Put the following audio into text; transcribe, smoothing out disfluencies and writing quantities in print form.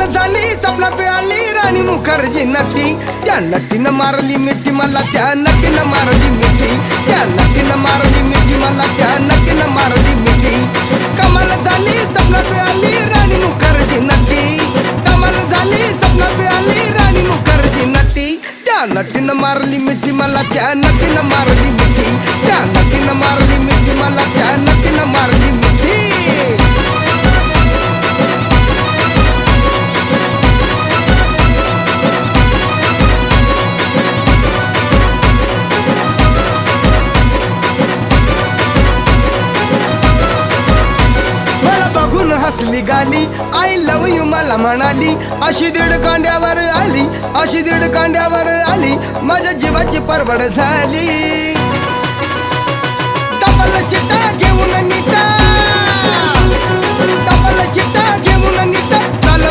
झाली स्वप्नात आली राणी मुखर्जी नटी, त्या नटीनं मारली मिठी मला, त्या नटीनं मारली मिठी, त्या नटीनं मारली मिठी मला, त्या नटीनं मारली मिठी. कमाल झाली स्वप्नात आली राणी मुखर्जी नटी, कमाल झाली स्वप्नात आली राणी मुखर्जी नटी, त्या नटीनं मारली मिठी मला, त्या नटीनं मारली मिठी, त्या नटीनं मारली मिठी मला, त्या नटीनं मारली मिठी. बघून हसली गाली, आय लव यू मला म्हणाली, अशी दीड कांड्यावर आली, अशी दीड कांड्यावर आली, माझ्या जीवाची परवड झाली. डबल शिटा घेऊन नीटा, डबल शिटा घेऊन नीटा,